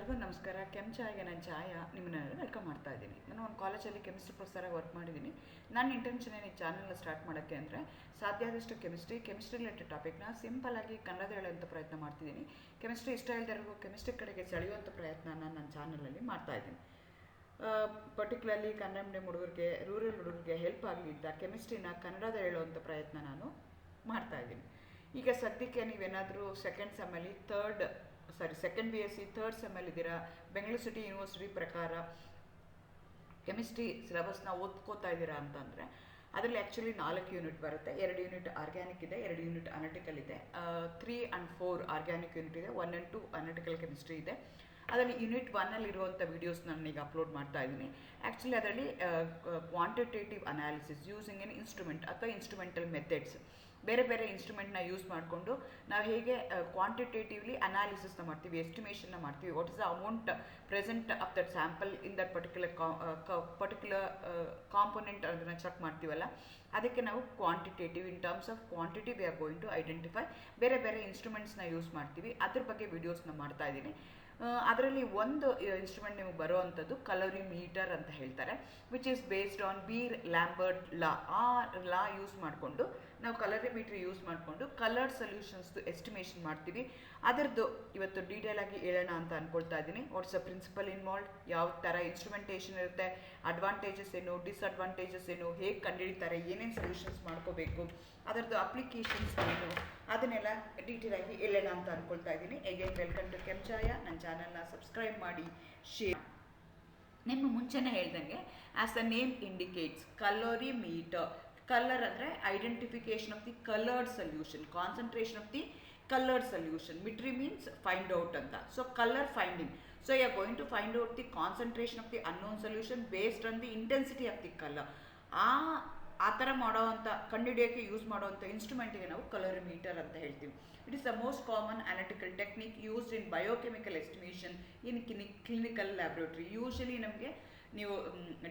ಎಲ್ಲರಿಗೂ ನಮಸ್ಕಾರ. ಕೆಮ್ ಚಾಯ್ಗೆ ನಾನು ಛಾಯಾ ನಿಮ್ಮನ್ನೆಲ್ಲ ವೆಲ್ಕಮ್ ಮಾಡ್ತಾ ಇದ್ದೀನಿ. ನಾನು ಒಂದು ಕಾಲೇಜಲ್ಲಿ ಕೆಮಿಸ್ಟ್ರಿ ಪ್ರೊಫೆಸರಾಗಿ ವರ್ಕ್ ಮಾಡಿದ್ದೀನಿ. ನನ್ನ ಇಂಟೆನ್ಷನ್ ಏನು ಈ ಚಾನಲ್ನ ಸ್ಟಾರ್ಟ್ ಮಾಡೋಕ್ಕೆ ಅಂದರೆ ಸಾಧ್ಯ ಆದಷ್ಟು ಕೆಮಿಸ್ಟ್ರಿ ರಿಲೇಟೆಡ್ ಟಾಪಿಕ್ನ ಸಿಂಪಲಾಗಿ ಕನ್ನಡದ ಹೇಳೋಂಥ ಪ್ರಯತ್ನ ಮಾಡ್ತಿದ್ದೀನಿ. ಕೆಮಿಸ್ಟ್ರಿ ಇಷ್ಟ ಇಲ್ಲದವರೆಗೂ ಕೆಮಿಸ್ಟ್ರಿ ಕಡೆಗೆ ಸೆಳೆಯುವಂಥ ಪ್ರಯತ್ನ ನನ್ನ ಚಾನಲಲ್ಲಿ ಮಾಡ್ತಾಯಿದ್ದೀನಿ. ಪರ್ಟಿಕ್ಯುಲರ್ಲಿ ಕನ್ನಡ ಮೀಡಿಯಂ ಹುಡುಗರಿಗೆ, ರೂರಲ್ ಹುಡುಗರಿಗೆ ಹೆಲ್ಪ್ ಆಗಲಿ ಅಂತ ಕೆಮಿಸ್ಟ್ರಿನ ಕನ್ನಡದ ಹೇಳುವಂಥ ಪ್ರಯತ್ನ ನಾನು ಮಾಡ್ತಾಯಿದ್ದೀನಿ. ಈಗ ಸದ್ಯಕ್ಕೆ ನೀವೇನಾದರೂ ಸೆಕೆಂಡ್ BSc ಥರ್ಡ್ ಸೆಮ್ಮಲ್ಲಿ ಇದ್ದೀರಾ, ಬೆಂಗಳೂರು ಸಿಟಿ ಯೂನಿವರ್ಸಿಟಿ ಪ್ರಕಾರ ಕೆಮಿಸ್ಟ್ರಿ ಸಿಲೆಬಸ್ನ ಓದ್ಕೋತಾ ಇದ್ದೀರಾ ಅಂತಂದರೆ ಅದರಲ್ಲಿ ಆ್ಯಕ್ಚುಲಿ 4 ಯೂನಿಟ್ ಬರುತ್ತೆ. 2 ಯೂನಿಟ್ ಆರ್ಗ್ಯಾನಿಕ್ ಇದೆ, 2 ಯೂನಿಟ್ ಅನಾಲಿಟಿಕಲ್ ಇದೆ, 3 and 4 ಆರ್ಗ್ಯಾನಿಕ್ ಯೂನಿಟ್ ಇದೆ, 1 and 2 ಅನಾಲಿಟಿಕಲ್ ಕೆಮಿಸ್ಟ್ರಿ ಇದೆ. ಅದರಲ್ಲಿ ಯೂನಿಟ್ 1ಅಲ್ಲಿರುವಂಥ ವೀಡಿಯೋಸ್ ನಾನು ಈಗ ಅಪ್ಲೋಡ್ ಮಾಡ್ತಾ ಇದ್ದೀನಿ. ಆ್ಯಕ್ಚುಲಿ ಅದರಲ್ಲಿ quantitative analysis using N instrument ಅಥವಾ ಇನ್ಸ್ಟ್ರೂಮೆಂಟಲ್ ಮೆಥಡ್ಸ್, ಬೇರೆ ಬೇರೆ ಇನ್ಸ್ಟ್ರೂಮೆಂಟ್ನ ಯೂಸ್ ಮಾಡಿಕೊಂಡು ನಾವು ಹೇಗೆ ಕ್ವಾಂಟಿಟೇಟಿವ್ಲಿ ಅನಾಲಿಸಿಸ್ನ ಮಾಡ್ತೀವಿ, ಎಸ್ಟಿಮೇಷನ್ನ ಮಾಡ್ತೀವಿ, what is the amount present of that sample in that particular component ಅದನ್ನು ಚೆಕ್ ಮಾಡ್ತೀವಲ್ಲ, ಅದಕ್ಕೆ ನಾವು quantitative in terms of quantity we are going to identify. ಬೇರೆ ಬೇರೆ ಇನ್ಸ್ಟ್ರೂಮೆಂಟ್ಸ್ನ ಯೂಸ್ ಮಾಡ್ತೀವಿ, ಅದ್ರ ಬಗ್ಗೆ ವೀಡಿಯೋಸ್ನ ಮಾಡ್ತಾ ಇದ್ದೀನಿ. ಅದರಲ್ಲಿ ಒಂದು ಇನ್ಸ್ಟ್ರೂಮೆಂಟ್ ನಿಮಗೆ ಬರುವಂಥದ್ದು ಕಲೋರಿಮೀಟರ್ ಅಂತ ಹೇಳ್ತಾರೆ, which is based on Beer Lambert law. ಆ ಲಾ ಯೂಸ್ ಮಾಡಿಕೊಂಡು ನಾವು ಕಲೋರಿಮೀಟ್ರಿ ಯೂಸ್ ಮಾಡಿಕೊಂಡು ಕಲರ್ಡ್ ಸೊಲ್ಯೂಷನ್ಸ್ದು ಎಸ್ಟಿಮೇಷನ್ ಮಾಡ್ತೀವಿ. ಅದರದ್ದು ಇವತ್ತು ಡೀಟೇಲ್ ಆಗಿ ಹೇಳೋಣ ಅಂತ ಅಂದ್ಕೊಳ್ತಾ ಇದ್ದೀನಿ. ವಾಟ್ಸ್ ಅ ಪ್ರಿನ್ಸಿಪಲ್ ಇನ್ವಾಲ್ವ್, ಯಾವ ಥರ ಇನ್ಸ್ಟ್ರೂಮೆಂಟೇಷನ್ ಇರುತ್ತೆ, ಅಡ್ವಾಂಟೇಜಸ್ ಏನು, ಡಿಸ್ಅಡ್ವಾಂಟೇಜಸ್ ಏನು, ಹೇಗೆ ಕಂಡುಹಿಡಿತಾರೆ, ಏನೇನು ಸೊಲ್ಯೂಷನ್ಸ್ ಮಾಡ್ಕೋಬೇಕು, ಅದರದ್ದು ಅಪ್ಲಿಕೇಶನ್ಸ್ ಏನು, ಅದನ್ನೆಲ್ಲ ಡೀಟೇಲಾಗಿ ಹೇಳೋಣ ಅಂತ ಅಂದ್ಕೊಳ್ತಾ ಇದ್ದೀನಿ. Again welcome to chem Chaya. ನನ್ನ ಚಾನಲ್ನ ಸಬ್ಸ್ಕ್ರೈಬ್ ಮಾಡಿ, ಶೇರ್. ನಿಮ್ಮ ಮುಂಚೆನೇ ಹೇಳ್ದಂಗೆ as the name indicates, colorimeter, colour ಅಂದರೆ identification of the coloured solution, concentration of the colored solution. Metry means find out anta. So color finding. So you are going to find out the concentration of the unknown solution based on the intensity of the color. ಆ ಥರ ಮಾಡೋವಂಥ ಕಂಡುಹಿಡಿಯೋಕ್ಕೆ use ಮಾಡೋವಂಥ ಇನ್ಸ್ಟ್ರೂಮೆಂಟಿಗೆ ನಾವು ಕಲೋರಿಮೀಟರ್ ಅಂತ ಹೇಳ್ತೀವಿ. It is the most common analytical technique used in biochemical estimation in clinical laboratory. Usually ನಮಗೆ ನೀವು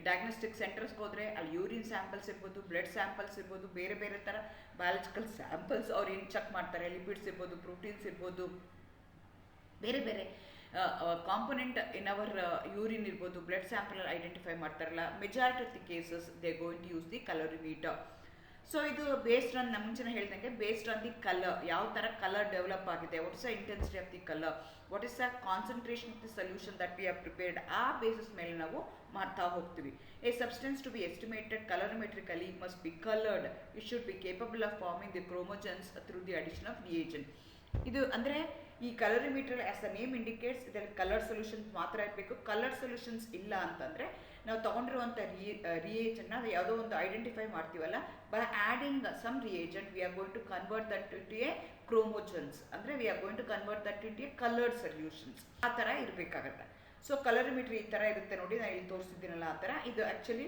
diagnostic ಸೆಂಟರ್ಸ್ಗೆ ಹೋದರೆ ಅಲ್ಲಿ ಯೂರಿನ್ ಸ್ಯಾಂಪಲ್ಸ್ ಇರ್ಬೋದು, ಬ್ಲಡ್ ಸ್ಯಾಂಪಲ್ಸ್ ಇರ್ಬೋದು, ಬೇರೆ ಬೇರೆ ಥರ ಬಯಾಲಜಿಕಲ್ ಸ್ಯಾಂಪಲ್ಸ್ ಅವ್ರು ಏನು ಚೆಕ್ ಮಾಡ್ತಾರೆ, ಲಿಪಿಡ್ಸ್ ಇರ್ಬೋದು, ಪ್ರೋಟೀನ್ಸ್ ಇರ್ಬೋದು, ಬೇರೆ ಬೇರೆ ಕಾಂಪೊನೆಂಟ್ ಇನ್ ಅವರ್ ಯೂರಿನ್ ಇರ್ಬೋದು, ಬ್ಲಡ್ ಸ್ಯಾಂಪಲ್ ಐಡೆಂಟಿಫೈ ಮಾಡ್ತಾರಲ್ಲ, majority of the cases they going to use the colorimeter. So ಇದು ಬೇಸ್ಡ್ ಆನ್, ನಮ್ಮ ಮುಂಚೆನೇ ಹೇಳ್ದಂಗೆ ಬೇಸ್ಡ್ ಆನ್ ದಿ ಕಲರ್, ಯಾವ ಥರ ಕಲರ್ ಡೆವಲಪ್ ಆಗಿದೆ, what is the intensity of the colour, what is the concentration of the solution that we have prepared, ಆ basis ಮೇಲೆ ನಾವು ಮಾಡ್ತಾ ಹೋಗ್ತೀವಿ. A substance to be estimated colorimetrically must be coloured. It should be capable of forming the chromogens through the addition of reagent. ಇದು ಅಂದರೆ ಈ colorimeter as the name indicates ಇದರಲ್ಲಿ colour solutions ಮಾತ್ರ ಇರಬೇಕು. ಕಲರ್ ಸೊಲ್ಯೂಷನ್ಸ್ ಇಲ್ಲ ಅಂತಂದರೆ ನಾವು ತೊಗೊಂಡಿರುವಂಥ ರಿಯೇಜೆಂಟ್ನ ಅದು ಯಾವುದೋ ಒಂದು ಐಡೆಂಟಿಫೈ ಮಾಡ್ತೀವಲ್ಲ, by adding some reagent we are going to convert that into a chromogens, ಅಂದರೆ we are going to convert that into a coloured solutions. ಆ ಥರ ಇರಬೇಕಾಗತ್ತೆ. ಸೊ ಕಲೋರಿಮೀಟ್ರಿ ಈ ಥರ ಇರುತ್ತೆ ನೋಡಿ, ನಾನು ಇಲ್ಲಿ ತೋರಿಸಿದ್ದೀನಲ್ಲ ಆ ಥರ. ಇದು ಆ್ಯಕ್ಚುಲಿ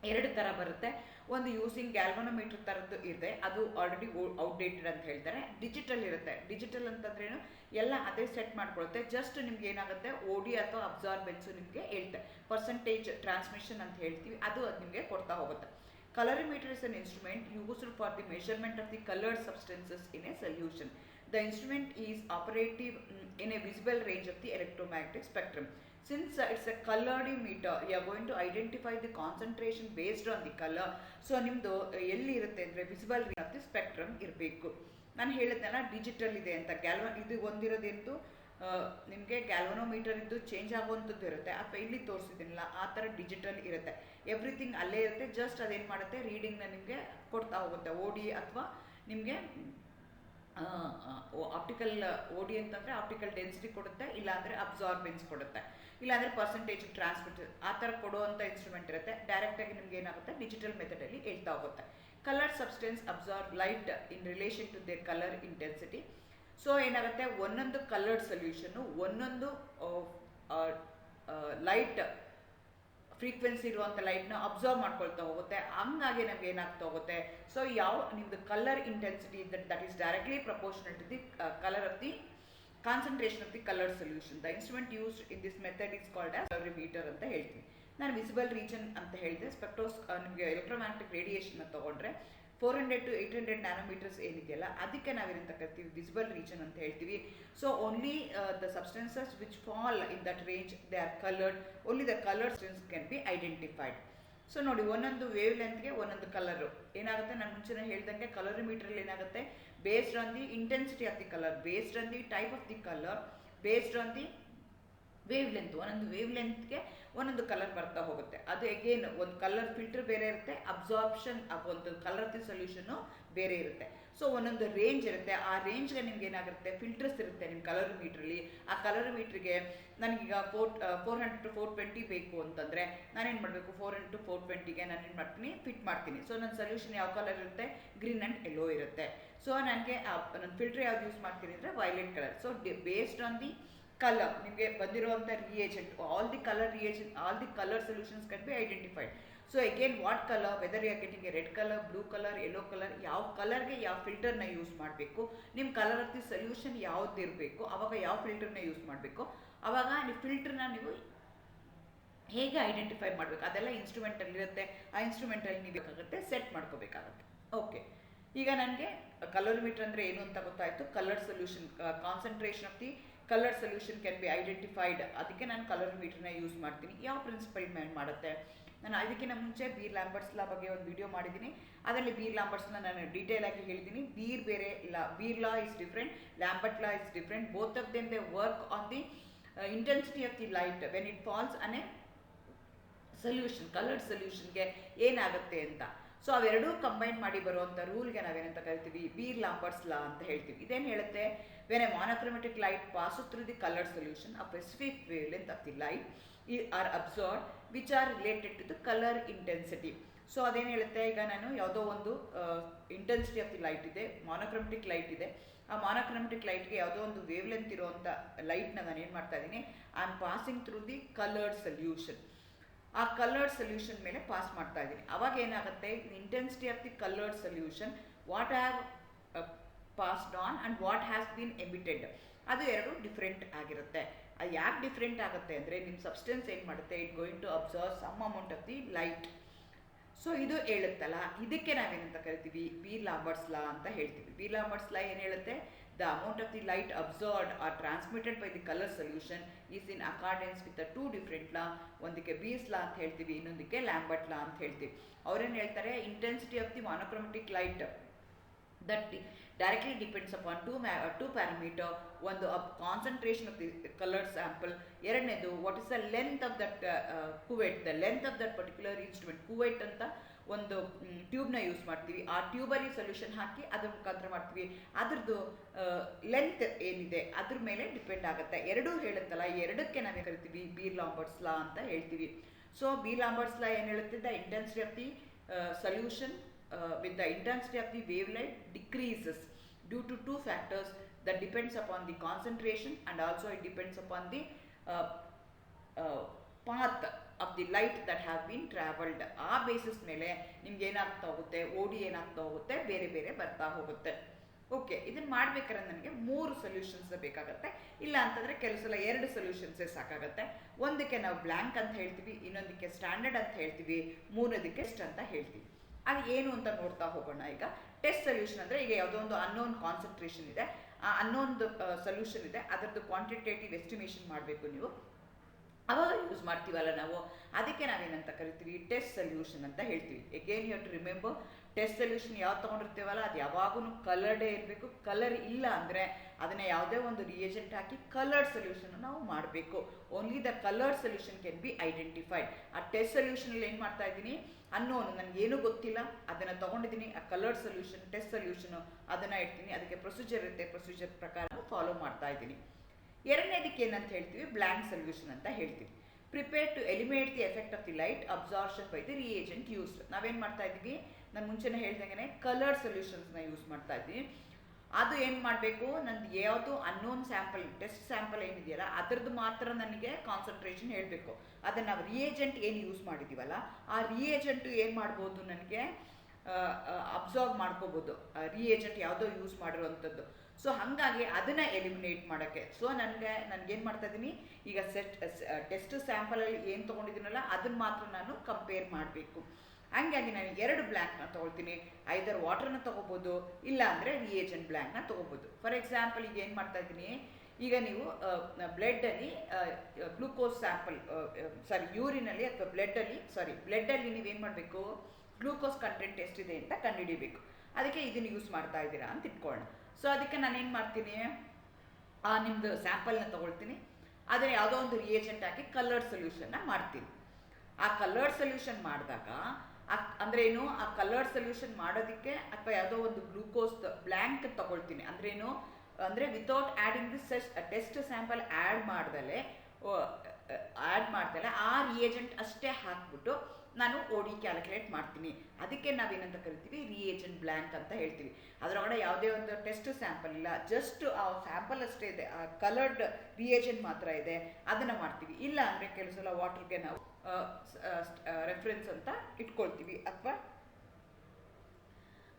2 ಥರ ಬರುತ್ತೆ. ಒಂದು ಯೂಸಿಂಗ್ ಗ್ಯಾಲ್ವನೋಮೀಟರ್ ಥರದ್ದು ಇದೆ, ಅದು ಆಲ್ರೆಡಿ ಔಟ್ಡೇಟೆಡ್ ಅಂತ ಹೇಳ್ತಾರೆ. ಡಿಜಿಟಲ್ ಇರುತ್ತೆ. ಡಿಜಿಟಲ್ ಅಂತಂದ್ರೇನು, ಎಲ್ಲ ಅದೇ ಸೆಟ್ ಮಾಡ್ಕೊಳುತ್ತೆ. ಜಸ್ಟ್ ನಿಮ್ಗೆ ಏನಾಗುತ್ತೆ, OD ಅಥವಾ ಅಬ್ಸಾರ್ಬೆನ್ಸು ನಿಮಗೆ ಹೇಳ್ತೆ, ಪರ್ಸೆಂಟೇಜ್ ಟ್ರಾನ್ಸ್ಮಿಷನ್ ಅಂತ ಹೇಳ್ತೀವಿ, ಅದು ನಿಮಗೆ ಕೊಡ್ತಾ ಹೋಗುತ್ತೆ. Colorimeter is an instrument used for the measurement of the colored substances in a solution. The instrument is operative in a visible range of the electromagnetic spectrum. Since it's a colorimeter, you are going to identify the concentration based on the color. So ನಿಮ್ಮದು ಎಲ್ಲಿ ಇರುತ್ತೆ ಅಂದರೆ visible range of the spectrum ಇರಬೇಕು. ನಾನು ಹೇಳಿದ್ನಲ್ಲ digital ಇದೆ ಅಂತ. ಇದು ಒಂದಿರೋದೇಂತು ನಿಮಗೆ ಗ್ಯಾಲ್ವನೋಮೀಟರ್ ಇದ್ದು ಚೇಂಜ್ ಆಗುವಂಥದ್ದು ಇರುತ್ತೆ, ಅಥವಾ ಇಲ್ಲಿ ತೋರಿಸಿದ್ದೀನಲ್ಲ ಆ ಥರ ಡಿಜಿಟಲ್ ಇರುತ್ತೆ. ಎವ್ರಿಥಿಂಗ್ ಅಲ್ಲೇ ಇರುತ್ತೆ, ಜಸ್ಟ್ ಅದೇನು ಮಾಡುತ್ತೆ, ರೀಡಿಂಗ್ನ ನಿಮಗೆ ಕೊಡ್ತಾ ಹೋಗುತ್ತೆ. OD ಅಥವಾ ನಿಮಗೆ ಆಪ್ಟಿಕಲ್ OD ಅಂತಂದರೆ ಆಪ್ಟಿಕಲ್ ಡೆನ್ಸಿಟಿ ಕೊಡುತ್ತೆ, ಇಲ್ಲಾಂದರೆ ಅಬ್ಸಾರ್ಬೆನ್ಸ್ ಕೊಡುತ್ತೆ, ಇಲ್ಲಾಂದರೆ ಪರ್ಸೆಂಟೇಜ್ ಟ್ರಾನ್ಸ್ಮಿಟ್, ಆ ಥರ ಕೊಡುವಂಥ ಇನ್ಸ್ಟ್ರೂಮೆಂಟ್ ಇರುತ್ತೆ. ಡೈರೆಕ್ಟಾಗಿ ನಿಮ್ಗೆ ಏನಾಗುತ್ತೆ, ಡಿಜಿಟಲ್ ಮೆಥಡಲ್ಲಿ ಹೇಳ್ತಾ ಹೋಗುತ್ತೆ. Colour substance absorb light in relation to their colour intensity. So ಏನಾಗುತ್ತೆ, ಒಂದೊಂದು ಕಲರ್ಡ್ ಸೊಲ್ಯೂಷನ್ನು ಒಂದೊಂದು ಲೈಟ್ ಫ್ರೀಕ್ವೆನ್ಸಿ ಇರುವಂಥ ಲೈಟ್ನ ಅಬ್ಸರ್ವ್ ಮಾಡ್ಕೊಳ್ತಾ ಹೋಗುತ್ತೆ. ಹಂಗಾಗಿ ನಮ್ಗೆ ಏನಾಗ್ತಾ ಹೋಗುತ್ತೆ, ಸೊ ಯಾವ ನಿಮ್ಮದು colour intensity that is directly proportional to the colour of the concentration of the coloured solution. The instrument used in this method is called as colorimeter ಅಂತ ಹೇಳ್ತೀವಿ. ನಾನು ವಿಸಿಬಲ್ ರೀಜನ್ ಅಂತ ಹೇಳಿದೆ. ನಿಮಗೆ ಎಲೆಕ್ಟ್ರೋಮ್ಯಾಗ್ನೆಟಿಕ್ ರೇಡಿಯೇಷನ್ನ ತೊಗೊಂಡ್ರೆ 400 to 800 ನ್ಯಾನೋಮೀಟರ್ಸ್ ಏನಿದೆಯಲ್ಲ ಅದಕ್ಕೆ ನಾವೇನಂತ ಕರಿತೀವಿ ವಿಸಿಬಲ್ ರೀಜನ್ ಅಂತ ಹೇಳ್ತೀವಿ. So only the substances which fall in that range they are coloured, only the coloured substance can be identified. So ನೋಡಿ, ಒಂದೊಂದು ವೇವ್ ಲೆಂತ್ಗೆ ಒಂದೊಂದು ಕಲರು ಏನಾಗುತ್ತೆ, ನಾನು ಮುಂಚೆನೇ ಹೇಳ್ದಂಗೆ ಕಲೋರಿಮೀಟ್ರಲ್ಲಿ ಏನಾಗುತ್ತೆ, based on the intensity of the colour, based on the type of the colour, based on the wave length, ಒಂದೊಂದು wave ಲೆಂತ್ಗೆ ಒಂದೊಂದು ಕಲರ್ ಬರ್ತಾ ಹೋಗುತ್ತೆ. ಅದು ಅಗೇನ್ ಒಂದು ಕಲರ್ ಫಿಲ್ಟರ್ ಬೇರೆ ಇರುತ್ತೆ, ಅಬ್ಸಾರ್ಪ್ಷನ್ ಒಂದು ಕಲರ್ ದಿ ಸೊಲ್ಯೂಷನ್ನು ಬೇರೆ ಇರುತ್ತೆ. ಸೊ ಒಂದೊಂದು ರೇಂಜ್ ಇರುತ್ತೆ, ಆ ರೇಂಜ್ಗೆ ನಿಮ್ಗೆ ಏನಾಗುತ್ತೆ ಫಿಲ್ಟರ್ಸ್ ಇರುತ್ತೆ ನಿಮ್ಮ ಕಲೋರಿಮೀಟ್ರಲ್ಲಿ. ಆ ಕಲೋರಿಮೀಟ್ರಿಗೆ ನನಗೀಗ 400 to 420 ಬೇಕು ಅಂತಂದರೆ ನಾನೇನು ಮಾಡಬೇಕು, 400 to 420ಗೆ ನಾನೇನು ಮಾಡ್ತೀನಿ, ಫಿಟ್ ಮಾಡ್ತೀನಿ. ಸೊ ನನ್ನ ಸೊಲ್ಯೂಷನ್ ಯಾವ ಕಲರ್ ಇರುತ್ತೆ, ಗ್ರೀನ್ ಆ್ಯಂಡ್ ಯೆಲ್ಲೋ ಇರುತ್ತೆ. ಸೊ ನನಗೆ ನನ್ನ ಫಿಲ್ಟರ್ ಯಾವ್ದು ಯೂಸ್ ಮಾಡ್ತೀನಿ ಅಂದರೆ violet colour. So based on the colour ನಿಮಗೆ ಬಂದಿರುವಂಥ reagent, all the colour solutions can be identified. So again what colour, whether you are getting a red colour, blue colour, yellow colour, ಯಾವ ಕಲರ್ಗೆ ಯಾವ ಫಿಲ್ಟರ್ನ use ಮಾಡಬೇಕು, ನಿಮ್ಮ colour of the solution ಯಾವ್ದು ಇರಬೇಕು, ಆವಾಗ ಯಾವ ಫಿಲ್ಟರ್ನ ಯೂಸ್ ಮಾಡಬೇಕು, ಆವಾಗ ನೀವು ಫಿಲ್ಟರ್ನ ನೀವು ಹೇಗೆ ಐಡೆಂಟಿಫೈ ಮಾಡಬೇಕು ಅದೆಲ್ಲ ಇನ್ಸ್ಟ್ರೂಮೆಂಟಲ್ಲಿ ಇರುತ್ತೆ. ಆ ಇನ್ಸ್ಟ್ರೂಮೆಂಟಲ್ಲಿ ನೀವು ಬೇಕಾಗುತ್ತೆ ಸೆಟ್ ಮಾಡ್ಕೋಬೇಕಾಗುತ್ತೆ. ಓಕೆ, ಈಗ ನನಗೆ ಕಲೋರಿಮೀಟರ್ ಅಂದರೆ ಏನು ಅಂತ ಗೊತ್ತಾಯಿತು. Colour solution, concentration of the colour solution can be identified, ಅದಕ್ಕೆ ನಾನು ಕಲೋರಿಮೀಟರ್ನ ಯೂಸ್ ಮಾಡ್ತೀನಿ. ಯಾವ ಪ್ರಿನ್ಸಿಪಲ್ ಮೇಲೆ ಮಾಡುತ್ತೆ, ನಾನು ಅದಕ್ಕಿಂತ ಮುಂಚೆ ಬೀರ್-ಲ್ಯಾಂಬರ್ಟ್ಸ್ ಲಾ ಬಗ್ಗೆ ಒಂದು ವಿಡಿಯೋ ಮಾಡಿದ್ದೀನಿ. ಅದರಲ್ಲಿ ಬೀರ್-ಲ್ಯಾಂಬರ್ಟ್ಸ್ನ ನಾನು ಡೀಟೇಲ್ ಆಗಿ ಹೇಳಿದ್ದೀನಿ. ಬೀರ್ ಬೇರೆ law, Beer law is different, Lambert law is different. Both of them they work on the intensity of the light when it falls on a solution, coloured ಸೊಲ್ಯೂಷನ್ಗೆ ಏನಾಗುತ್ತೆ ಅಂತ. ಸೊ ಅವೆರಡೂ ಕಂಬೈನ್ ಮಾಡಿ ಬರುವಂಥ ರೂಲ್ಗೆ ನಾವೇನಂತ ಕರಿತೀವಿ, ಬೀರ್-ಲ್ಯಾಂಬರ್ಟ್ಸ್ ಲಾ ಅಂತ ಹೇಳ್ತೀವಿ. ಇದೇನು ಹೇಳುತ್ತೆ, when A monochromatic light passes through the colored solution, a specific wavelength of the light are absorbed which are related to the color intensity. So ಅದೇನು ಹೇಳುತ್ತೆ, ಈಗ ನಾನು ಯಾವುದೋ ಒಂದು ಇಂಟೆನ್ಸಿಟಿ ಆಫ್ ದಿ ಲೈಟ್ ಇದೆ, monochromatic ಲೈಟ್ ಇದೆ. ಆ monochromatic ಲೈಟ್ಗೆ ಯಾವುದೋ ಒಂದು ವೇವ್ ಲೆಂತ್ ಇರುವಂಥ ಲೈಟ್ನ ನಾನು ಏನು ಮಾಡ್ತಾ ಇದ್ದೀನಿ, I am passing through the coloured solution. ಆ ಕಲರ್ಡ್ ಸೊಲ್ಯೂಷನ್ ಮೇಲೆ ಪಾಸ್ ಮಾಡ್ತಾ ಇದ್ದೀನಿ. ಅವಾಗ ಏನಾಗುತ್ತೆ, intensity of the coloured solution, what have passed on and what has been emitted, ಅದು ಎರಡು ಡಿಫ್ರೆಂಟ್ ಆಗಿರುತ್ತೆ. ಅದು ಯಾಕೆ ಡಿಫ್ರೆಂಟ್ ಆಗುತ್ತೆ ಅಂದರೆ, ನಿಮ್ಮ ಸಬ್ಸ್ಟೆನ್ಸ್ ಏನು ಮಾಡುತ್ತೆ, it going to observe some amount of the light. So ಇದು ಹೇಳುತ್ತಲ್ಲ, ಇದಕ್ಕೆ ನಾವೇನಂತ ಕರಿತೀವಿ, ಬೀರ್-ಲ್ಯಾಂಬರ್ಟ್ಸ್ ಲಾ ಅಂತ ಹೇಳ್ತೀವಿ. ಬೀರ್-ಲ್ಯಾಂಬರ್ಟ್ಸ್ ಲಾ ಏನು ಹೇಳುತ್ತೆ, the amount of the light absorbed or transmitted by the colour solution is in accordance with the two different law. ಒಂದಕ್ಕೆ ಬೀರ್ಸ್ ಲಾ ಅಂತ ಹೇಳ್ತೀವಿ, ಇನ್ನೊಂದಕ್ಕೆ ಲ್ಯಾಂಬರ್ಟ್ ಲಾ ಅಂತ ಹೇಳ್ತೀವಿ. ಅವ್ರೇನು ಹೇಳ್ತಾರೆ, intensity of the monochromatic light that directly depends upon two parameter. ಒಂದು concentration of the colored sample, ಎರಡನೇದು what is the length of that cuvette, the length of that particular instrument. cuvette ಅಂತ ಒಂದು ಟ್ಯೂಬ್ನ use ಮಾಡ್ತೀವಿ, ಆ ಟ್ಯೂಬಲ್ಲಿ solution ಹಾಕಿ ಅದ್ರ ಮುಖಾಂತರ ಮಾಡ್ತೀವಿ, ಅದ್ರದ್ದು ಲೆಂತ್ ಏನಿದೆ ಅದ್ರ ಮೇಲೆ ಡಿಪೆಂಡ್ ಆಗುತ್ತೆ. ಎರಡೂ ಹೇಳುತ್ತಲ್ಲ, ಎರಡಕ್ಕೆ ನಾವೇ ಕರಿತೀವಿ ಬೀರ್-ಲ್ಯಾಂಬರ್ಟ್ಸ್ ಲಾ ಅಂತ ಹೇಳ್ತೀವಿ. ಸೊ ಬೀರ್-ಲ್ಯಾಂಬರ್ಟ್ಸ್ ಲಾ ಏನು ಹೇಳುತ್ತೆ, the intensity of the solution with the intensity of the wavelength decreases due to two factors that depends upon the concentration and also it depends upon the path of the light that have been traveled. ಆ basis ಮೇಲೆ ನಿಮ್ಗೆ ಏನಾಗ್ತಾ ಹೋಗುತ್ತೆ, ಓಡಿ ಏನಾಗ್ತಾ ಹೋಗುತ್ತೆ, ಬೇರೆ ಬೇರೆ ಬರ್ತಾ ಹೋಗುತ್ತೆ. ಓಕೆ, ಇದನ್ನು ಮಾಡ್ಬೇಕಾದ್ರೆ ನನಗೆ 3 ಸೊಲ್ಯೂಷನ್ಸ್ ಬೇಕಾಗುತ್ತೆ. ಇಲ್ಲ ಅಂತಂದರೆ ಕೆಲವು ಸಲ 2 ಸೊಲ್ಯೂಷನ್ಸೇ ಸಾಕಾಗುತ್ತೆ. ಒಂದಕ್ಕೆ ನಾವು ಬ್ಲ್ಯಾಂಕ್ ಅಂತ ಹೇಳ್ತೀವಿ, ಇನ್ನೊಂದಕ್ಕೆ ಸ್ಟ್ಯಾಂಡರ್ಡ್ ಅಂತ ಹೇಳ್ತೀವಿ, ಮೂರನೇದಕ್ಕೆ ಟೆಸ್ಟ್ ಅಂತ ಹೇಳ್ತೀವಿ. ಅದು ಏನು ಅಂತ ನೋಡ್ತಾ ಹೋಗೋಣ. ಈಗ ಟೆಸ್ಟ್ ಸೊಲ್ಯೂಷನ್ ಅಂದರೆ, ಈಗ ಯಾವುದೋ ಒಂದು ಅನ್ನೋನ್ ಕಾನ್ಸಂಟ್ರೇಷನ್ ಇದೆ, ಆ ಅನ್ನೋನ್ದು ಸೊಲ್ಯೂಷನ್ ಇದೆ, ಅದರದ್ದು ಕ್ವಾಂಟಿಟೇಟಿವ್ ಎಸ್ಟಿಮೇಷನ್ ಮಾಡಬೇಕು ನೀವು, ಅವಾಗ ಯೂಸ್ ಮಾಡ್ತೀವಲ್ಲ ನಾವು, ಅದಕ್ಕೆ ನಾವೇನಂತ ಕರಿತೀವಿ, ಟೆಸ್ಟ್ ಸೊಲ್ಯೂಷನ್ ಅಂತ ಹೇಳ್ತೀವಿ. Again you have to remember, test solution ಯಾವ್ದು ತೊಗೊಂಡಿರ್ತೀವಲ್ಲ ಅದು ಯಾವಾಗೂ ಕಲರ್ಡೇ ಇರಬೇಕು. ಕಲರ್ ಇಲ್ಲ ಅಂದರೆ ಅದನ್ನು ಯಾವುದೇ ಒಂದು ರಿಯೇಜೆಂಟ್ ಹಾಕಿ ಕಲರ್ಡ್ ಸೊಲ್ಯೂಷನ್ ನಾವು ಮಾಡಬೇಕು. Only the coloured solution can be identified. ಆ ಟೆಸ್ಟ್ ಸೊಲ್ಯೂಷನಲ್ಲಿ ಏನು ಮಾಡ್ತಾ ಇದ್ದೀನಿ, ಅನ್ನೋನು ನನಗೇನು ಗೊತ್ತಿಲ್ಲ, ಅದನ್ನು ತೊಗೊಂಡಿದ್ದೀನಿ, ಆ ಕಲರ್ಡ್ ಸೊಲ್ಯೂಷನ್ ಟೆಸ್ಟ್ ಸೊಲ್ಯೂಷನು ಅದನ್ನು ಇಡ್ತೀನಿ, ಅದಕ್ಕೆ ಪ್ರೊಸೀಜರ್ ಇರುತ್ತೆ, ಪ್ರೊಸೀಜರ್ ಪ್ರಕಾರ ಫಾಲೋ ಮಾಡ್ತಾ ಇದ್ದೀನಿ. ಎರಡನೇದಕ್ಕೆ ಏನಂತ ಹೇಳ್ತೀವಿ, ಬ್ಲ್ಯಾಂಕ್ ಸೊಲ್ಯೂಷನ್ ಅಂತ ಹೇಳ್ತೀವಿ. Prepare to eliminate the effect of the light absorption by the reagent used. ನಾವೇನು ಮಾಡ್ತಾ ಇದ್ದೀವಿ, ನಾನು ಮುಂಚೆನೇ ಹೇಳ್ದಂಗೆ ಕಲರ್ಡ್ ಸೊಲ್ಯೂಷನ್ಸ್ನ ಯೂಸ್ ಮಾಡ್ತಾ ಇದ್ದೀನಿ. ಅದು ಏನು ಮಾಡಬೇಕು, ನಂದು ಯಾವುದು ಅನ್ನೋನ್ ಸ್ಯಾಂಪಲ್, ಟೆಸ್ಟ್ ಸ್ಯಾಂಪಲ್ ಏನಿದೆಯಲ್ಲ ಅದರದ್ದು ಮಾತ್ರ ನನಗೆ ಕಾನ್ಸಂಟ್ರೇಷನ್ ಹೇಳಬೇಕು. ಅದನ್ನು ನಾವು ರಿಯೇಜೆಂಟ್ ಏನು ಯೂಸ್ ಮಾಡಿದ್ದೀವಲ್ಲ ಆ ರಿಯೇಜೆಂಟು ಏನು ಮಾಡ್ಬೋದು, ನನಗೆ ಅಬ್ಸಾರ್ಬ್ ಮಾಡ್ಕೋಬೋದು, ರಿಯೇಜೆಂಟ್ ಯಾವುದೋ ಯೂಸ್ ಮಾಡಿರುವಂಥದ್ದು. ಸೊ ಹಾಗಾಗಿ ಅದನ್ನು ಎಲಿಮಿನೇಟ್ ಮಾಡೋಕ್ಕೆ, ಸೊ ನನಗೇನು ಮಾಡ್ತಾ ಇದ್ದೀನಿ, ಈಗ ಟೆಸ್ಟ್ ಸ್ಯಾಂಪಲಲ್ಲಿ ಏನು ತೊಗೊಂಡಿದ್ದೀನಲ್ಲ ಅದನ್ನು ಮಾತ್ರ ನಾನು ಕಂಪೇರ್ ಮಾಡಬೇಕು. ಹಂಗಾಗಿ ನಾನು 2 ಬ್ಲ್ಯಾಂಕ್ನ ತೊಗೊಳ್ತೀನಿ. ಐದರ್ ವಾಟರ್ನ ತೊಗೋಬೋದು, ಇಲ್ಲ ಅಂದರೆ ರಿಯೇಜೆಂಟ್ ಬ್ಲ್ಯಾಂಕ್ನ ತೊಗೋಬೋದು. ಫಾರ್ ಎಕ್ಸಾಂಪಲ್ ಈಗ ಏನು ಮಾಡ್ತಾ ಇದ್ದೀನಿ, ಈಗ ನೀವು ಬ್ಲಡ್ಡಲ್ಲಿ ಗ್ಲೂಕೋಸ್ ಸ್ಯಾಂಪಲ್ ಯೂರಿನಲ್ಲಿ ಅಥವಾ ಬ್ಲಡ್ಡಲ್ಲಿ ನೀವೇನು ಮಾಡಬೇಕು, ಗ್ಲೂಕೋಸ್ ಕಂಟೆಂಟ್ ಎಷ್ಟಿದೆ ಅಂತ ಕಂಡುಹಿಡಿಬೇಕು. ಅದಕ್ಕೆ ಇದನ್ನು ಯೂಸ್ ಮಾಡ್ತಾ ಇದ್ದೀರಾ ಅಂತ ಇಟ್ಕೊಳ್ಳೋಣ. ಸೊ ಅದಕ್ಕೆ ನಾನೇನು ಮಾಡ್ತೀನಿ, ನಿಮ್ಮದು ಸ್ಯಾಂಪಲ್ನ ತೊಗೊಳ್ತೀನಿ, ಅದನ್ನು ಯಾವುದೋ ಒಂದು ರಿಯೇಜೆಂಟ್ ಹಾಕಿ ಕಲರ್ಡ್ ಸೊಲ್ಯೂಷನ್ನ ಮಾಡ್ತೀನಿ. ಆ ಕಲರ್ಡ್ ಸೊಲ್ಯೂಷನ್ ಮಾಡಿದಾಗ ಅಂದ್ರೇನು, ಆ ಕಲರ್ಡ್ ಸೊಲ್ಯೂಷನ್ ಮಾಡೋದಕ್ಕೆ ಅಥವಾ ಯಾವುದೋ ಒಂದು ಗ್ಲೂಕೋಸ್ ಬ್ಲ್ಯಾಂಕ್ ತೊಗೊಳ್ತೀನಿ. ಅಂದರೆ without adding this test sample add ಮಾಡ್ದಲೆ ಆ ರಿಯೇಜೆಂಟ್ ಅಷ್ಟೇ ಹಾಕ್ಬಿಟ್ಟು ನಾನು OD ಕ್ಯಾಲ್ಕುಲೇಟ್ ಮಾಡ್ತೀನಿ. ಅದಕ್ಕೆ ನಾವೇನಂತ ಕರಿತೀವಿ, ರಿಯೇಜೆಂಟ್ ಬ್ಲ್ಯಾಂಕ್ ಅಂತ ಹೇಳ್ತೀವಿ. ಅದರೊಳಗಡೆ ಯಾವುದೇ ಒಂದು ಟೆಸ್ಟ್ ಸ್ಯಾಂಪಲ್ ಇಲ್ಲ, ಜಸ್ಟ್ ಆ ಸ್ಯಾಂಪಲ್ ಅಷ್ಟೇ ಇದೆ, ಆ ಕಲರ್ಡ್ ರಿಯೇಜೆಂಟ್ ಮಾತ್ರ ಇದೆ, ಅದನ್ನು ಮಾಡ್ತೀವಿ. ಇಲ್ಲ ಅಂದರೆ ಕೆಲವು ಸಲ ವಾಟರ್ಗೆ ನಾವು ರೆಫರೆನ್ಸ್ ಅಂತ ಇಟ್ಕೊಳ್ತೀವಿ ಅಥವಾ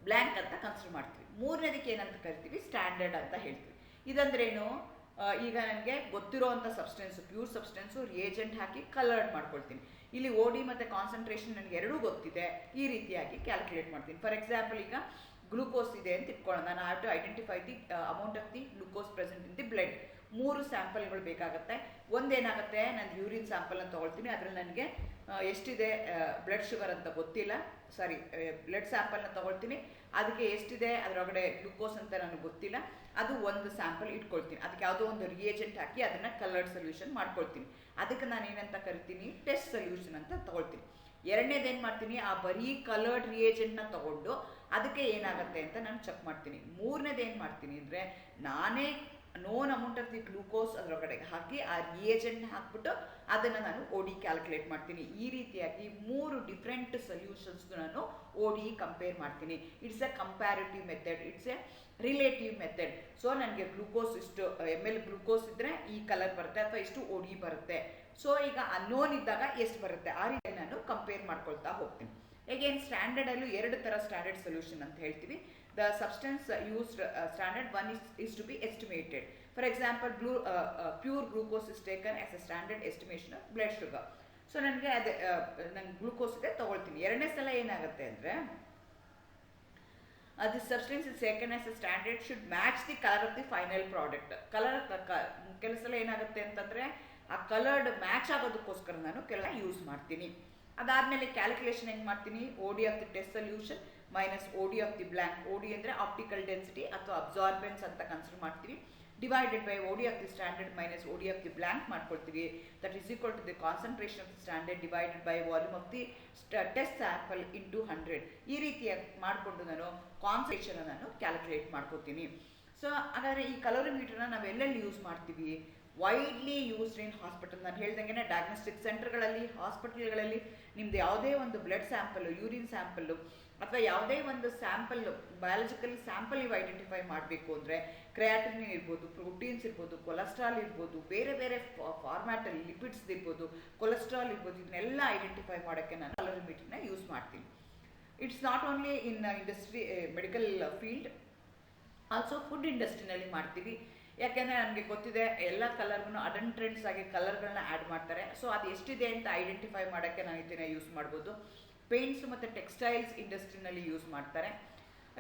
ಬ್ಲ್ಯಾಂಕ್ ಅಂತ ಕನ್ಸಿಡರ್ ಮಾಡ್ತೀವಿ. ಮೂರನೇದಕ್ಕೆ ಏನಂತ ಕರಿತೀವಿ, ಸ್ಟ್ಯಾಂಡರ್ಡ್ ಅಂತ ಹೇಳ್ತೀವಿ. ಇದಂದ್ರೇನು, ಈಗ ನನಗೆ ಗೊತ್ತಿರೋವಂಥ ಸಬ್ಸ್ಟೆನ್ಸು, ಪ್ಯೂರ್ ಸಬ್ಸ್ಟೆನ್ಸು ರಿಯೇಜೆಂಟ್ ಹಾಕಿ ಕಲರ್ಡ್ ಮಾಡ್ಕೊಳ್ತೀನಿ. ಇಲ್ಲಿ OD ಮತ್ತು ಕಾನ್ಸಂಟ್ರೇಷನ್ ನನಗೆ ಎರಡೂ ಗೊತ್ತಿದೆ, ಈ ರೀತಿಯಾಗಿ ಕ್ಯಾಲ್ಕುಲೇಟ್ ಮಾಡ್ತೀನಿ. ಫಾರ್ ಎಕ್ಸಾಂಪಲ್ ಈಗ ಗ್ಲೂಕೋಸ್ ಇದೆ ಅಂತ ಇಟ್ಕೊಳ್ಳೋಣ, ನಾನು have to identify the amount of the glucose present in the blood. 3 ಸ್ಯಾಂಪಲ್ಗಳು ಬೇಕಾಗುತ್ತೆ. ಒಂದೇನಾಗುತ್ತೆ, ನಾನು ಯೂರಿನ್ ಸ್ಯಾಂಪಲ್ನ ತೊಗೊಳ್ತೀನಿ, ಅದರಲ್ಲಿ ನನಗೆ ಎಷ್ಟಿದೆ ಬ್ಲಡ್ ಶುಗರ್ ಅಂತ ಗೊತ್ತಿಲ್ಲ, ಬ್ಲಡ್ ಸ್ಯಾಂಪಲ್ನ ತೊಗೊಳ್ತೀನಿ, ಅದಕ್ಕೆ ಎಷ್ಟಿದೆ ಅದರೊಳಗಡೆ ಗ್ಲೂಕೋಸ್ ಅಂತ ನನಗೆ ಗೊತ್ತಿಲ್ಲ, ಅದು ಒಂದು ಸ್ಯಾಂಪಲ್ ಇಟ್ಕೊಳ್ತೀನಿ. ಅದಕ್ಕೆ ಯಾವುದೋ ಒಂದು ರಿಯೇಜೆಂಟ್ ಹಾಕಿ ಅದನ್ನು ಕಲರ್ಡ್ ಸೊಲ್ಯೂಷನ್ ಮಾಡ್ಕೊಳ್ತೀನಿ. ಅದಕ್ಕೆ ನಾನು ಏನಂತ ಕರಿತೀನಿ, ಟೆಸ್ಟ್ ಸೊಲ್ಯೂಷನ್ ಅಂತ ತೊಗೊಳ್ತೀನಿ. ಎರಡನೇದೇನು ಮಾಡ್ತೀನಿ, ಆ ಬರೀ ಕಲರ್ಡ್ ರಿಯೇಜೆಂಟ್ನ ತೊಗೊಂಡು ಅದಕ್ಕೆ ಏನಾಗುತ್ತೆ ಅಂತ ನಾನು ಚೆಕ್ ಮಾಡ್ತೀನಿ. ಮೂರನೇದೇನು ಮಾಡ್ತೀನಿ ಅಂದರೆ, ನಾನೇ known amount of the glucose ಅದರೊಳಗಡೆ ಹಾಕಿ ಆ ರಿಯೇಜೆಂಟ್ ಹಾಕ್ಬಿಟ್ಟು ಅದನ್ನು ನಾನು OD ಕ್ಯಾಲ್ಕುಲೇಟ್ ಮಾಡ್ತೀನಿ. ಈ ರೀತಿಯಾಗಿ 3 ಡಿಫ್ರೆಂಟ್ ಸೊಲ್ಯೂಷನ್ಸ್ ನಾನು OD ಕಂಪೇರ್ ಮಾಡ್ತೀನಿ. It's A comparative method, it's A relative method. So ನನಗೆ ಗ್ಲೂಕೋಸ್ ಇಷ್ಟು ml ಗ್ಲೂಕೋಸ್ ಇದ್ದರೆ ಈ ಕಲರ್ ಬರುತ್ತೆ ಅಥವಾ ಇಷ್ಟು OD ಬರುತ್ತೆ. ಸೊ ಈಗ ಅನ್ನೋನ್ ಇದ್ದಾಗ ಎಷ್ಟು ಬರುತ್ತೆ, ಆ ರೀತಿ ನಾನು ಕಂಪೇರ್ ಮಾಡ್ಕೊಳ್ತಾ ಹೋಗ್ತೀನಿ. ಅಗೇನ್ ಸ್ಟ್ಯಾಂಡರ್ಡಲ್ಲೂ 2 ಥರ ಸ್ಟ್ಯಾಂಡರ್ಡ್ ಸೊಲ್ಯೂಷನ್ ಅಂತ ಹೇಳ್ತೀವಿ. The substance used standard one is to be estimated. For example, pure glucose is taken as a standard estimation of blood sugar. So ನನಗೆ ಅದೇ ನಂಗೆ ಗ್ಲೂಕೋಸ್ ಇದೆ ತೊಗೊಳ್ತೀನಿ. ಎರಡನೇ ಸಲ ಏನಾಗುತ್ತೆ ಅಂದರೆ, this substance is taken as a standard should match the color of the final product. ಕೆಲವು ಸಲ ಏನಾಗುತ್ತೆ ಅಂತಂದರೆ, ಆ ಕಲರ್ಡ್ ಮ್ಯಾಚ್ ಆಗೋದಕ್ಕೋಸ್ಕರ ನಾನು ಕೆಲವು ಯೂಸ್ ಮಾಡ್ತೀನಿ. ಅದಾದಮೇಲೆ ಕ್ಯಾಲ್ಕುಲೇಷನ್ ಹೆಂಗೆ ಮಾಡ್ತೀನಿ, OD of the test solution minus OD of the blank. OD ಅಂದರೆ ಆಪ್ಟಿಕಲ್ ಡೆನ್ಸಿಟಿ ಅಥವಾ ಅಬ್ಸಾರ್ಬೆನ್ಸ್ ಅಂತ ಕನ್ಸಿಡರ್ ಮಾಡ್ತೀವಿ. Divided by OD of the standard minus OD of the blank ಮಾಡ್ಕೊಳ್ತೀವಿ. That is equal to the concentration of the standard divided by volume of the test sample into 100. ಈ ರೀತಿಯಾಗಿ ಮಾಡಿಕೊಂಡು ನಾನು concentration ನಾನು calculate ಮಾಡ್ಕೋತೀನಿ. So ಹಾಗಾದರೆ ಈ ಕಲೋರಿಮೀಟರ್ನ ನಾವು ಎಲ್ಲೆಲ್ಲಿ ಯೂಸ್ ಮಾಡ್ತೀವಿ, ವೈಡ್ಲಿ ಯೂಸ್ಡ್ ಇನ್ ಹಾಸ್ಪಿಟಲ್. ನಾನು ಹೇಳ್ದಂಗೆ ಡಯಾಗ್ನೋಸ್ಟಿಕ್ ಸೆಂಟರ್ಗಳಲ್ಲಿ, ಹಾಸ್ಪಿಟಲ್ಗಳಲ್ಲಿ ನಿಮ್ದು ಯಾವುದೇ ಒಂದು ಬ್ಲಡ್ ಸ್ಯಾಂಪಲ್ಲು, ಯೂರಿನ್ ಸ್ಯಾಂಪಲ್ಲು ಅಥವಾ ಯಾವುದೇ ಒಂದು ಸ್ಯಾಂಪಲ್ ಬಯಾಲಜಿಕಲ್ ಸ್ಯಾಂಪಲ್ ನೀವು ಐಡೆಂಟಿಫೈ ಮಾಡಬೇಕು ಅಂದರೆ ಕ್ರಿಯಾಟಿನಿನ್ ಇರ್ಬೋದು, ಪ್ರೋಟೀನ್ಸ್ ಇರ್ಬೋದು, ಕೊಲೆಸ್ಟ್ರಾಲ್ ಇರ್ಬೋದು, ಬೇರೆ ಬೇರೆ ಫಾರ್ಮ್ಯಾಟಲ್ಲಿ ಲಿಪಿಡ್ಸ್ ಇರ್ಬೋದು, ಕೊಲೆಸ್ಟ್ರಾಲ್ ಇರ್ಬೋದು, ಇದನ್ನೆಲ್ಲ ಐಡೆಂಟಿಫೈ ಮಾಡೋಕ್ಕೆ ನಾನು ಕಲೋರಿಮೀಟರ್ನ ಯೂಸ್ ಮಾಡ್ತೀನಿ. It's not only in industry medical field, also food ಇಂಡಸ್ಟ್ರಿನಲ್ಲಿ ಮಾಡ್ತೀವಿ. ಯಾಕೆಂದರೆ ನನಗೆ ಗೊತ್ತಿದೆ ಎಲ್ಲ ಕಲರ್ಗೂ ಅಡಂಟ್ರೆಂಟ್ಸ್ ಆಗಿ ಕಲರ್ಗಳನ್ನ ಆ್ಯಡ್ ಮಾಡ್ತಾರೆ. ಸೊ ಅದು ಎಷ್ಟಿದೆ ಅಂತ ಐಡೆಂಟಿಫೈ ಮಾಡೋಕ್ಕೆ ನಾವು ಇದನ್ನು ಯೂಸ್ ಮಾಡ್ಬೋದು. ಪೇಂಟ್ಸ್ ಮತ್ತು ಟೆಕ್ಸ್ಟೈಲ್ಸ್ ಇಂಡಸ್ಟ್ರಿನಲ್ಲಿ ಯೂಸ್ ಮಾಡ್ತಾರೆ.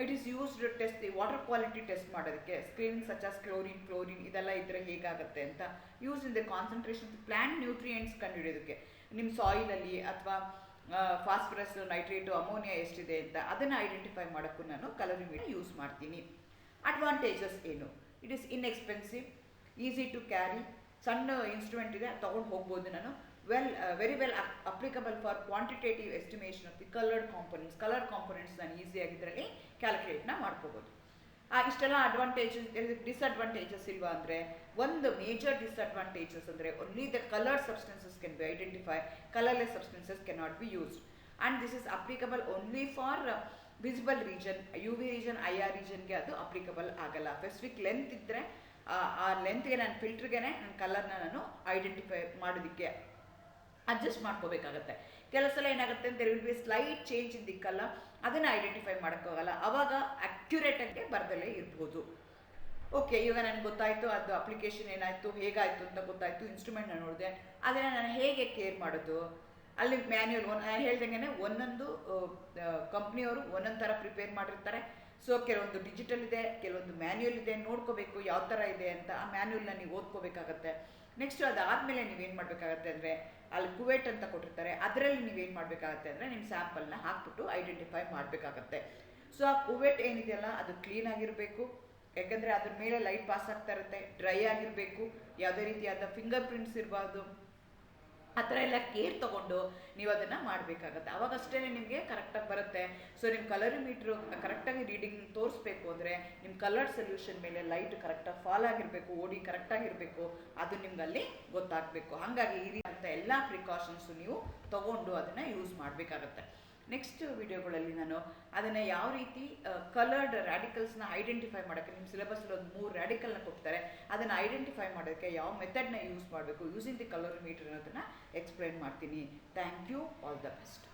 It is used test the water quality test ಮಾಡೋದಕ್ಕೆ, ಸ್ಕ್ರೀನಿಂಗ್ ಸಚ್ ಆಸ್ ಕ್ಲೋರಿನ್ ಇದೆಲ್ಲ ಇದ್ದರೆ ಹೇಗಾಗುತ್ತೆ ಅಂತ. Use in the concentration plant nutrients ಕಂಡುಹಿಡಿಯೋದಕ್ಕೆ, ನಿಮ್ಮ ಸಾಯಿಲಲ್ಲಿ ಅಥವಾ ಫಾಸ್ಫರಸ್, ನೈಟ್ರೇಟು, ಅಮೋನಿಯಾ ಎಷ್ಟಿದೆ ಅಂತ ಅದನ್ನು ಐಡೆಂಟಿಫೈ ಮಾಡೋಕ್ಕೂ ನಾನು ಕಲೋರಿಮೀಟರ್ ಯೂಸ್ ಮಾಡ್ತೀನಿ. ಅಡ್ವಾಂಟೇಜಸ್ ಏನು, it is inexpensive, easy to carry, ಸಣ್ಣ ಇನ್ಸ್ಟ್ರೂಮೆಂಟ್ ಇದೆ, ತೊಗೊಂಡು ಹೋಗ್ಬೋದು ನಾನು. Very well applicable for quantitative estimation of the colour components ನಾನು ಈಸಿಯಾಗಿ ಇದರಲ್ಲಿ ಕ್ಯಾಲ್ಕುಲೇಟ್ನ ಮಾಡ್ಕೋಬೋದು. ಇಷ್ಟೆಲ್ಲ ಅಡ್ವಾಂಟೇಜಸ್, ಡಿಸ್ಅಡ್ವಾಂಟೇಜಸ್ ಇಲ್ವಾ ಅಂದರೆ, ಒಂದು ಮೇಜರ್ ಡಿಸ್ಅಡ್ವಾಂಟೇಜಸ್ ಅಂದರೆ only the coloured substances can be identify, colourless substances can not be used. And this is applicable only for visible region, UV region, IR ರೀಜನ್ಗೆ ಅದು ಅಪ್ಲಿಕಬಲ್ ಆಗಲ್ಲ. ಸ್ಪೆಸಿಫಿಕ್ ಲೆಂತ್ ಇದ್ದರೆ ಆ ಲೆಂತ್ಗೆ ನಾನು ಫಿಲ್ಟ್ರಿಗೆ ನನ್ನ ಕಲರ್ನ ನಾನು ಐಡೆಂಟಿಫೈ ಮಾಡೋದಕ್ಕೆ ಅಡ್ಜಸ್ಟ್ ಮಾಡ್ಕೋಬೇಕಾಗತ್ತೆ. ಕೆಲವು ಸಲ ಏನಾಗುತ್ತೆ ಅಂತ, there will be slight change in the colour, ಅದನ್ನು ಐಡೆಂಟಿಫೈ ಮಾಡೋಕ್ಕಾಗಲ್ಲ. ಆವಾಗ ಅಕ್ಯುರೇಟಾಗಿ ಬರ್ದಲೇ ಇರ್ಬೋದು. ಓಕೆ, ಇವಾಗ ನನಗೆ ಗೊತ್ತಾಯಿತು ಅದು ಅಪ್ಲಿಕೇಶನ್ ಏನಾಯಿತು, ಹೇಗಾಯಿತು ಅಂತ ಗೊತ್ತಾಯಿತು, ಇನ್ಸ್ಟ್ರೂಮೆಂಟ್ನ ನೋಡಿದೆ, ಅದನ್ನು ನಾನು ಹೇಗೆ ಕೇರ್ ಮಾಡೋದು, ಅಲ್ಲಿ ಮ್ಯಾನ್ಯುಯಲ್ ಹೇಳ್ದಂಗೆ ಒಂದೊಂದು ಕಂಪ್ನಿಯವರು ಒಂದೊಂದು ಥರ ಪ್ರಿಪೇರ್ ಮಾಡಿರ್ತಾರೆ. ಸೊ ಕೆಲವೊಂದು ಡಿಜಿಟಲ್ ಇದೆ, ಕೆಲವೊಂದು ಮ್ಯಾನ್ಯುಯಲ್ ಇದೆ, ನೋಡ್ಕೋಬೇಕು ಯಾವ ಥರ ಇದೆ ಅಂತ. ಆ ಮ್ಯಾನ್ಯುಯಲ್ನ ನೀವು ಓದ್ಕೋಬೇಕಾಗತ್ತೆ. ನೆಕ್ಸ್ಟ್ ಅದಾದಮೇಲೆ ನೀವೇನು ಮಾಡಬೇಕಾಗತ್ತೆ ಅಂದರೆ ಅಲ್ಲಿ ಕುವೇಟ್ ಅಂತ ಕೊಟ್ಟಿರ್ತಾರೆ, ಅದರಲ್ಲಿ ನೀವೇನು ಮಾಡಬೇಕಾಗತ್ತೆ ಅಂದರೆ ನಿಮ್ಮ ಸ್ಯಾಂಪಲ್ನ ಹಾಕ್ಬಿಟ್ಟು ಐಡೆಂಟಿಫೈ ಮಾಡಬೇಕಾಗತ್ತೆ. ಸೊ ಆ ಕುವೇಟ್ ಏನಿದೆಯಲ್ಲ ಅದು ಕ್ಲೀನ್ ಆಗಿರಬೇಕು, ಯಾಕಂದರೆ ಅದ್ರ ಮೇಲೆ ಲೈಟ್ ಪಾಸ್ ಆಗ್ತಾ ಇರುತ್ತೆ. ಡ್ರೈ ಆಗಿರಬೇಕು, ಯಾವುದೇ ರೀತಿಯಾದ ಫಿಂಗರ್ ಪ್ರಿಂಟ್ಸ್ ಇರಬಾರ್ದು. ಆ ಥರ ಎಲ್ಲ ಕೇರ್ ತೊಗೊಂಡು ನೀವು ಅದನ್ನು ಮಾಡಬೇಕಾಗತ್ತೆ. ಅವಾಗಷ್ಟೇ ನಿಮಗೆ ಕರೆಕ್ಟಾಗಿ ಬರುತ್ತೆ. ಸೊ ನಿಮ್ಮ ಕಲರಿಮೀಟ್ರು ಕರೆಕ್ಟಾಗಿ ರೀಡಿಂಗ್ ತೋರಿಸ್ಬೇಕು ಅಂದರೆ ನಿಮ್ಮ ಕಲರ್ಡ್ ಸೊಲ್ಯೂಷನ್ ಮೇಲೆ ಲೈಟ್ ಕರೆಕ್ಟಾಗಿ ಫಾಲ್ ಆಗಿರಬೇಕು, ಓಡಿ ಕರೆಕ್ಟಾಗಿರಬೇಕು, ಅದು ನಿಮ್ಗೆ ಅಲ್ಲಿ ಗೊತ್ತಾಗಬೇಕು. ಹಾಗಾಗಿ ಈ ರೀತಿಯಾದಂಥ ಎಲ್ಲ ಪ್ರಿಕಾಷನ್ಸು ನೀವು ತೊಗೊಂಡು ಅದನ್ನು ಯೂಸ್ ಮಾಡಬೇಕಾಗತ್ತೆ. ನೆಕ್ಸ್ಟ್ ವಿಡಿಯೋಗಳಲ್ಲಿ ನಾನು ಅದನ್ನು ಯಾವ ರೀತಿ ಕಲರ್ಡ್ ರ್ಯಾಡಿಕಲ್ಸ್ನ ಐಡೆಂಟಿಫೈ ಮಾಡೋಕ್ಕೆ, ನಿಮ್ಮ ಸಿಲೆಬಸ್ಸಲ್ಲಿ ಒಂದು 3 ರ್ಯಾಡಿಕಲ್ನ ಕೊಡ್ತಾರೆ, ಅದನ್ನು ಐಡೆಂಟಿಫೈ ಮಾಡೋಕ್ಕೆ ಯಾವ ಮೆಥಡ್ನ ಯೂಸ್ ಮಾಡಬೇಕು ಯೂಸಿಂಗ್ ದಿ ಕಲೋರಿಮೀಟರ್ ಅನ್ನೋದನ್ನು ಎಕ್ಸ್ಪ್ಲೈನ್ ಮಾಡ್ತೀನಿ. Thank you, all the best.